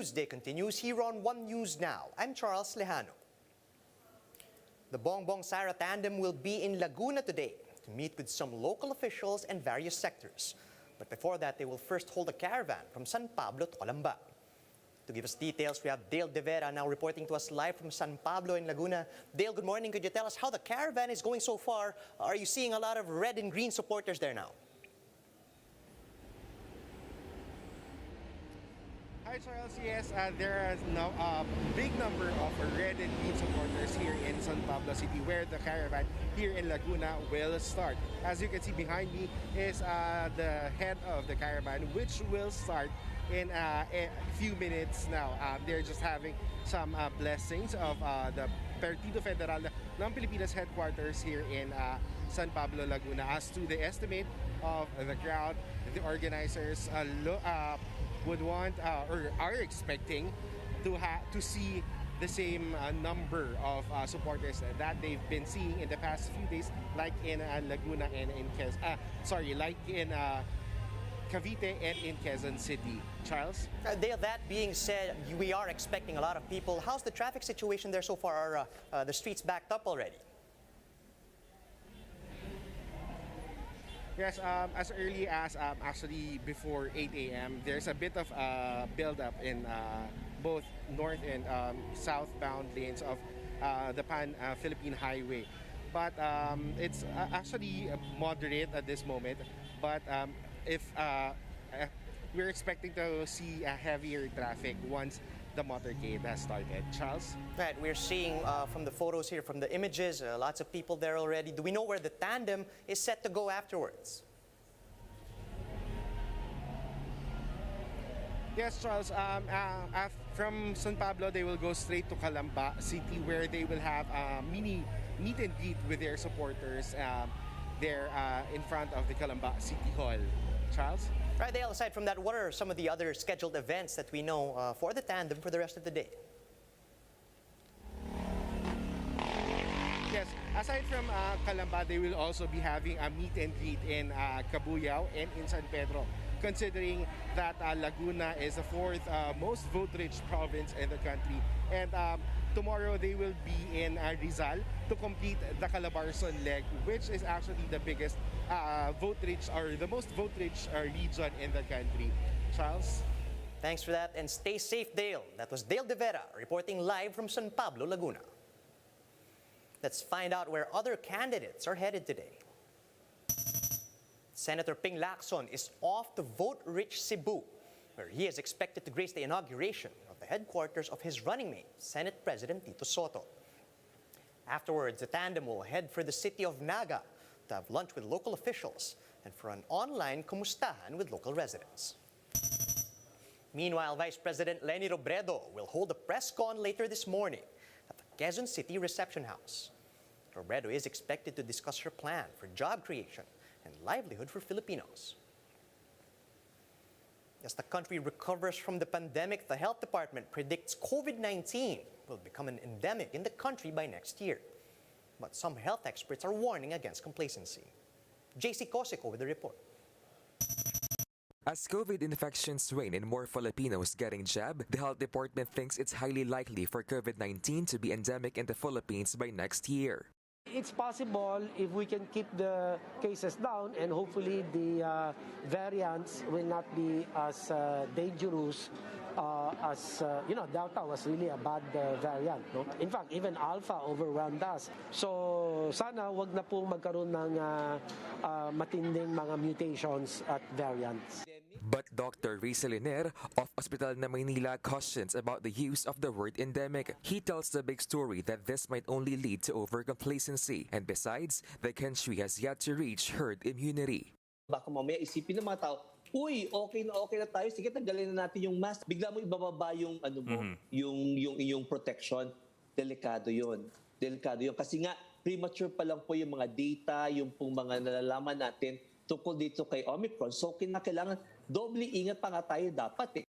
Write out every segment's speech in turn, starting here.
Newsday continues here on One News Now. I'm Charles Lejano. The Bongbong Sara tandem will be in Laguna today to meet with some local officials and various sectors. But before that, they will first hold a caravan from San Pablo to Calamba. To give us details, we have Dale De Vera now reporting to us live from San Pablo in Laguna. Dale, good morning. Could you tell us how the caravan is going so far? Are you seeing a lot of red and green supporters there now? Hi Charles, yes, there is now a big number of red and green supporters here in San Pablo City where the caravan here in Laguna will start. As you can see behind me is the head of the caravan, which will start in a few minutes now. They're just having some blessings of the Partido Federal ng Pilipinas headquarters here in San Pablo, Laguna. As to the estimate of the crowd, the organizers would want or are expecting to see the same number of supporters that they've been seeing in the past few days, like in Laguna and in Cavite and in Quezon City. Charles? Dale, that being said, we are expecting a lot of people. How's the traffic situation there so far? Are the streets backed up already? Yes, as early as actually before 8 a.m., there's a bit of build-up in both north and southbound lanes of the Pan-Philippine Highway. But it's actually moderate at this moment. But we're expecting to see a heavier traffic once the motorcade has started. Charles? Right, we're seeing from the photos here, from the images, lots of people there already. Do we know where the tandem is set to go afterwards? Yes, Charles. From San Pablo, they will go straight to Calamba City, where they will have a mini meet and greet with their supporters there in front of the Calamba City Hall. Charles? Right, Dale, aside from that, what are some of the other scheduled events that we know for the tandem for the rest of the day? Yes, aside from Calamba, they will also be having a meet and greet in Cabuyao and in San Pedro, considering that Laguna is the fourth most vote-rich province in the country. And tomorrow they will be in Rizal to complete the Calabarzon leg, which is actually the biggest vote-rich or the most vote-rich region in the country. Charles? Thanks for that, and stay safe, Dale. That was Dale De Vera reporting live from San Pablo, Laguna. Let's find out where other candidates are headed today. Senator Ping Lacson is off to vote-rich Cebu, where he is expected to grace the inauguration of the headquarters of his running mate, Senate President Tito Sotto. Afterwards, the tandem will head for the city of Naga to have lunch with local officials and for an online kumustahan with local residents. Meanwhile, Vice President Leni Robredo will hold a press con later this morning at the Quezon City Reception House. Robredo is expected to discuss her plan for job creation and livelihood for Filipinos. As the country recovers from the pandemic, the Health Department predicts COVID-19 will become an endemic in the country by next year. But some health experts are warning against complacency. JC Cosico with the report. As COVID infections wane and more Filipinos getting jabbed, the Health Department thinks it's highly likely for COVID-19 to be endemic in the Philippines by next year. It's possible if we can keep the cases down and hopefully the variants will not be as dangerous as, Delta was really a bad variant. No? In fact, even Alpha overwhelmed us. So sana wag na pong magkaroon ng matinding mga mutations at variants. But Dr. Riza Liner of Hospital na Maynila cautions about the use of the word endemic. He tells the big story that this might only lead to overcomplacency. And besides, the country has yet to reach herd immunity. Baka mamaya isipin ng mga tao, uy, okay na tayo, sige, tanggalin na natin yung mask. Bigla mo ibababa yung yung protection. Delikado yun. Kasi nga, premature pa lang po yung mga data, yung pong mga nalalaman natin tungkol dito kay Omicron. So, kailangan doble ingat pa nga tayo dapat.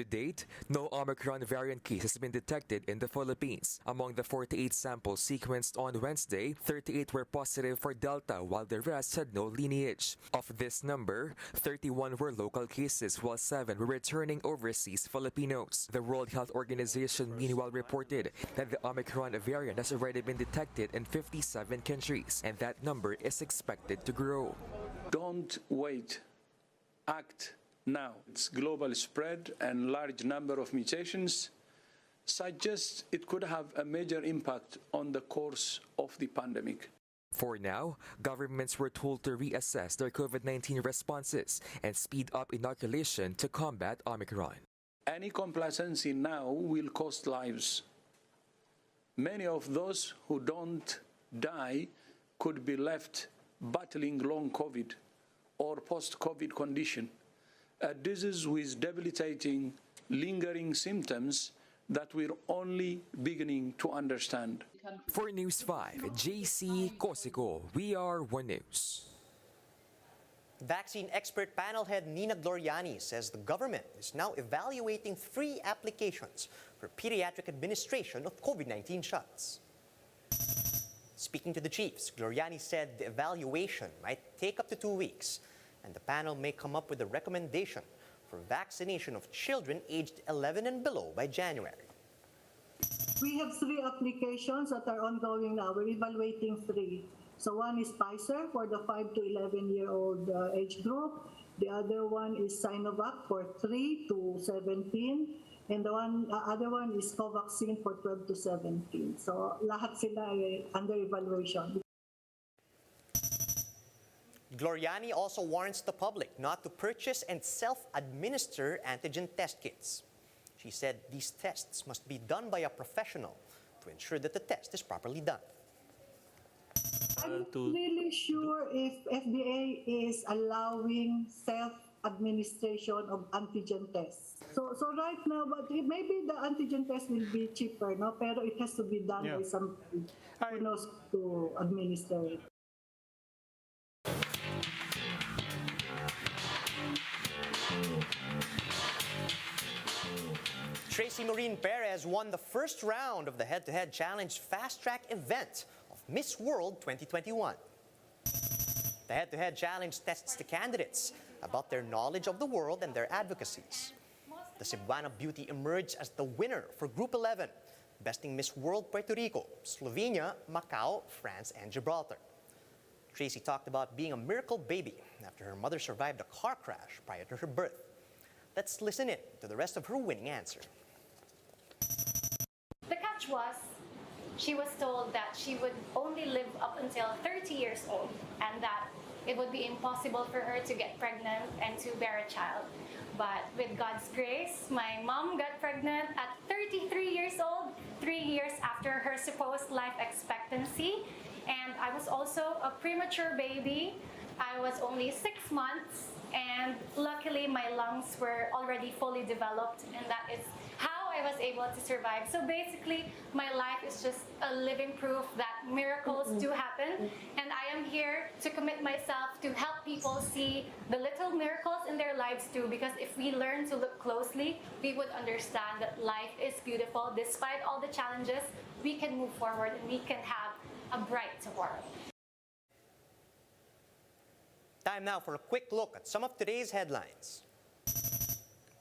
To date, no Omicron variant case has been detected in the Philippines. Among the 48 samples sequenced on Wednesday, 38 were positive for Delta, while the rest had no lineage. Of this number, 31 were local cases, while 7 were returning overseas Filipinos. The World Health Organization meanwhile reported that the Omicron variant has already been detected in 57 countries, and that number is expected to grow. Don't wait. Act now. Its global spread and large number of mutations suggests it could have a major impact on the course of the pandemic. For now, governments were told to reassess their COVID-19 responses and speed up inoculation to combat Omicron. Any complacency now will cost lives. Many of those who don't die could be left battling long COVID or post-COVID condition, a disease with debilitating, lingering symptoms that we're only beginning to understand. For News 5, JC Cosico, we are One News. Vaccine expert panel head Nina Gloriani says the government is now evaluating 3 applications for pediatric administration of COVID-19 shots. Speaking to the chiefs, Gloriani said the evaluation might take up to 2 weeks, and the panel may come up with a recommendation for vaccination of children aged 11 and below by January. We have 3 applications that are ongoing now. We're evaluating 3. So one is Pfizer for the 5 to 11-year-old age group. The other one is Sinovac for 3 to 17. And the other one is Covaxin for 12 to 17. So lahat sila ay under evaluation. Gloriani also warns the public not to purchase and self-administer antigen test kits. She said these tests must be done by a professional to ensure that the test is properly done. I'm not really sure if FDA is allowing self-administration of antigen tests. So right now, but maybe the antigen test will be cheaper, no? Pero it has to be done by somebody who knows to administer it. Tracy Maureen Perez won the first round of the head-to-head challenge fast-track event of Miss World 2021. The head-to-head challenge tests the candidates about their knowledge of the world and their advocacies. The Cebuana beauty emerged as the winner for Group 11, besting Miss World Puerto Rico, Slovenia, Macau, France, and Gibraltar. Tracy talked about being a miracle baby after her mother survived a car crash prior to her birth. Let's listen in to the rest of her winning answer. The catch was, she was told that she would only live up until 30 years old and that it would be impossible for her to get pregnant and to bear a child. But with God's grace, my mom got pregnant at 33 years old, 3 years after her supposed life expectancy. And I was also a premature baby. I was only 6 months, and luckily my lungs were already fully developed, and that is how I was able to survive. So basically, my life is just a living proof that miracles do happen, and I am here to commit myself to help people see the little miracles in their lives too, because if we learn to look closely, we would understand that life is beautiful. Despite all the challenges, we can move forward and we can have a bright tomorrow. Time now for a quick look at some of today's headlines.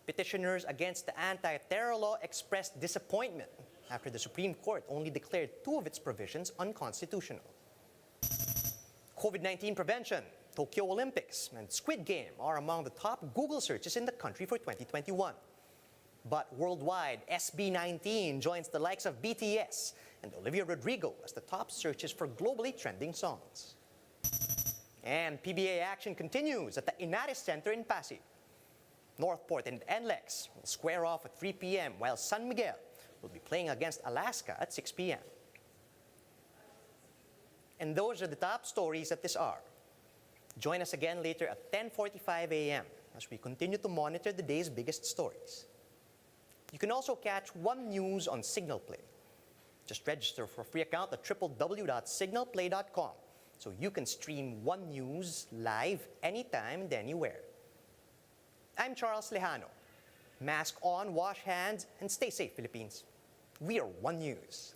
Petitioners against the anti-terror law expressed disappointment after the Supreme Court only declared 2 of its provisions unconstitutional. COVID-19 prevention, Tokyo Olympics, and Squid Game are among the top Google searches in the country for 2021. But worldwide, SB19 joins the likes of BTS and Olivia Rodrigo as the top searches for globally trending songs. And PBA action continues at the Inaris Center in Pasig. Northport and NLEX will square off at 3 p.m. while San Miguel will be playing against Alaska at 6 p.m. And those are the top stories at this hour. Join us again later at 10:45 a.m. as we continue to monitor the day's biggest stories. You can also catch One News on Signal Play. Just register for a free account at www.signalplay.com so you can stream One News live anytime and anywhere. I'm Charles Lejano. Mask on, wash hands, and stay safe, Philippines. We are One News.